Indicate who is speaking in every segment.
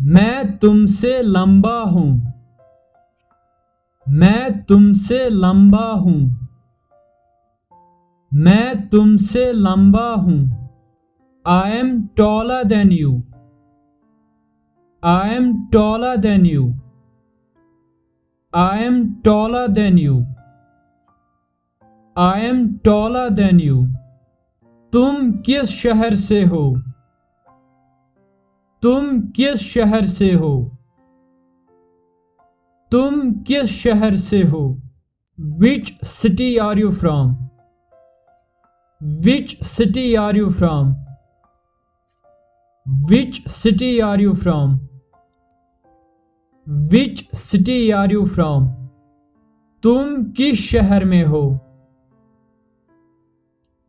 Speaker 1: मैं तुमसे लंबा हूँ। मैं तुमसे लंबा हूँ। मैं तुमसे लंबा हूँ। I am taller than you. I am taller than you. I am taller than you. I am taller than you. तुम किस शहर से हो? तुम किस शहर से हो? तुम किस शहर से हो? Which city are you from? Which city are you from? Which city are you from? Which city are you from? तुम किस शहर में हो?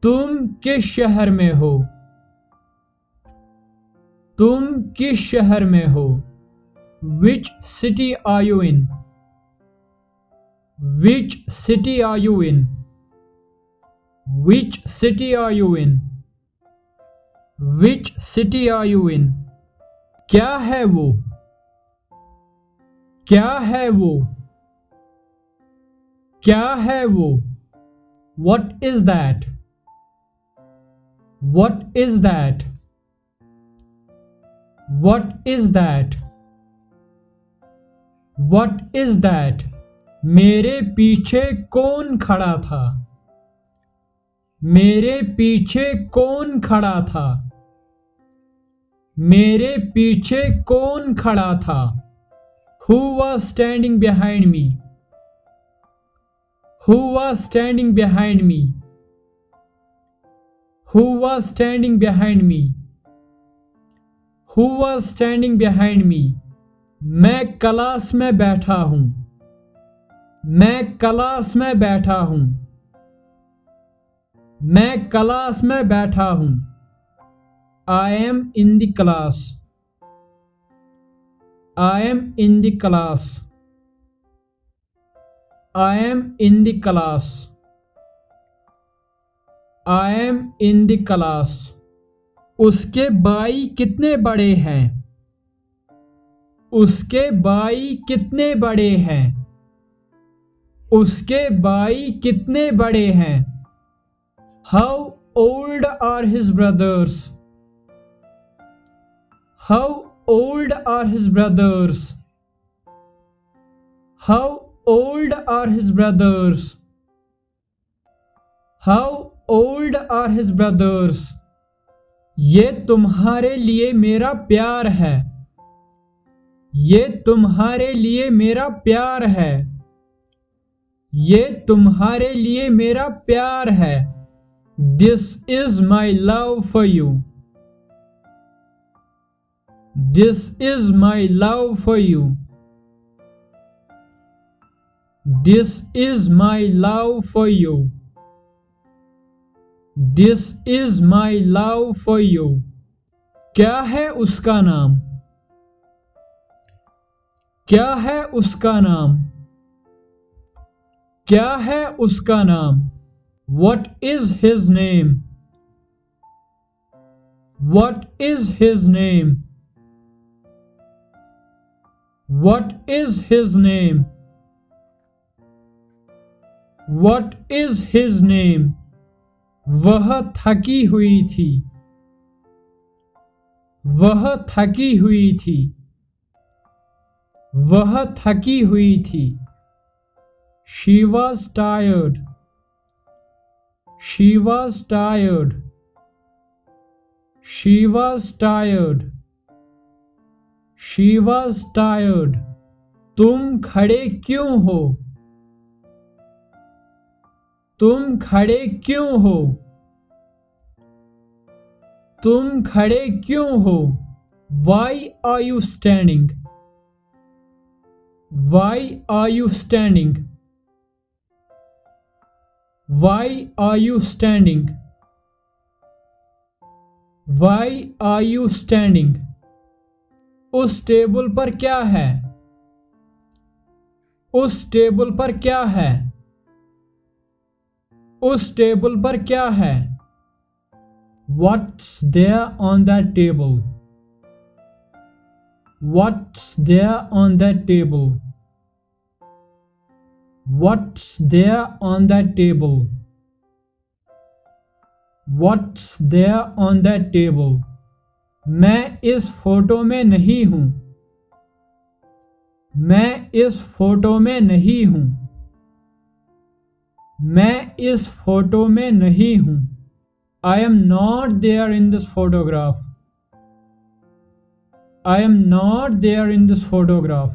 Speaker 1: तुम किस शहर में हो? तुम किस शहर में हो? Which city are you in? Which city are you in? Which city are you in? Which city are you in? क्या है वो? क्या है वो? क्या है वो? What is that? What is that? What is that? What is that? मेरे पीछे कौन खड़ा था? मेरे पीछे कौन खड़ा था? मेरे पीछे कौन खड़ा था? Who was standing behind me? Who was standing behind me? Who was standing behind me? Who was standing behind me? मैं क्लास में बैठा हूँ। मैं क्लास में बैठा हूँ। मैं क्लास में बैठा हूँ। I am in the class. I am in the class. I am in the class. I am in the class. उसके भाई कितने बड़े हैं? उसके भाई कितने बड़े हैं? उसके भाई कितने बड़े हैं? How old are his brothers? How old are his brothers? How old are his brothers? How old are his brothers? ये तुम्हारे लिए मेरा प्यार है। ये तुम्हारे लिए मेरा प्यार है। ये तुम्हारे लिए मेरा प्यार है। This is my love for you. This is my love for you. This is my love for you. This is my love for you. क्या है उसका नाम? क्या है उसका नाम? क्या है उसका नाम? What is his name? What is his name? What is his name? What is his name? वह थकी हुई थी। वह थकी हुई थी। वह थकी हुई थी। She was tired. She was tired. She was tired. She was tired. तुम खड़े क्यों हो? तुम खड़े क्यों हो? तुम खड़े क्यों हो? Why are you standing? Why are you standing? Why are you standing? Why are you standing? उस टेबल पर क्या है? उस टेबल पर क्या है? उस टेबल पर क्या है? What's there on that table? What's there on that table? What's there on that table? What's there on that table? मैं इस फोटो में नहीं हूँ। मैं इस फोटो में नहीं हूँ। मैं इस फोटो में नहीं हूँ। I am not there in this photograph. I am not there in this photograph.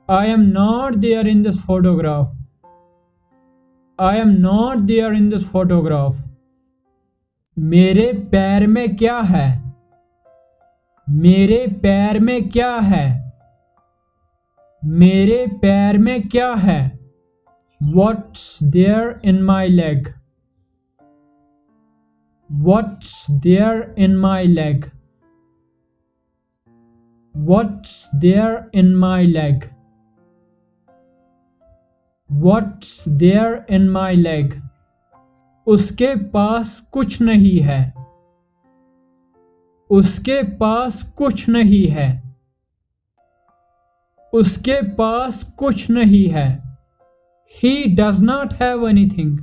Speaker 1: I am not there in this photograph. I am not there in this photograph. मेरे पैर में क्या है? मेरे पैर में क्या है? मेरे पैर में क्या है? What's there in my leg? What's there in my leg? What's there in my leg? What's there in my leg? उसके पास कुछ नहीं है। उसके पास कुछ नहीं है। उसके पास कुछ नहीं है। He does not have anything.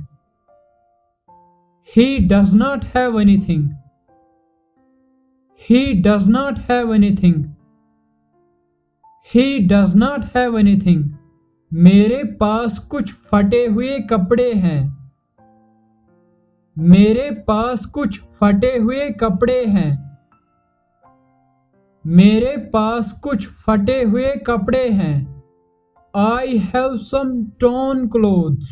Speaker 1: He does not have anything. He does not have anything. He does not have anything. मेरे पास कुछ फटे हुए कपड़े हैं। मेरे पास कुछ फटे हुए कपड़े हैं। मेरे पास कुछ फटे हुए कपड़े हैं। I have some torn clothes.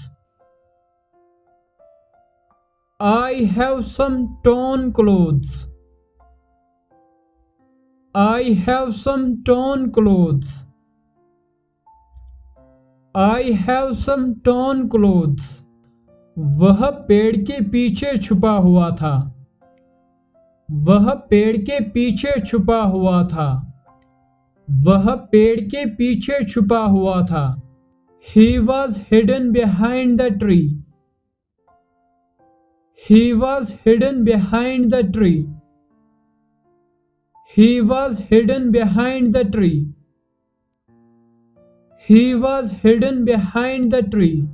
Speaker 1: I have some torn clothes. I have some torn clothes. I have some torn clothes. वह पेड़ के पीछे छुपा हुआ था। वह पेड़ के पीछे छुपा हुआ था। वह पेड़ के पीछे छुपा हुआ था। He was hidden behind the tree. He was hidden behind the tree. He was hidden behind the tree. He was hidden behind the tree.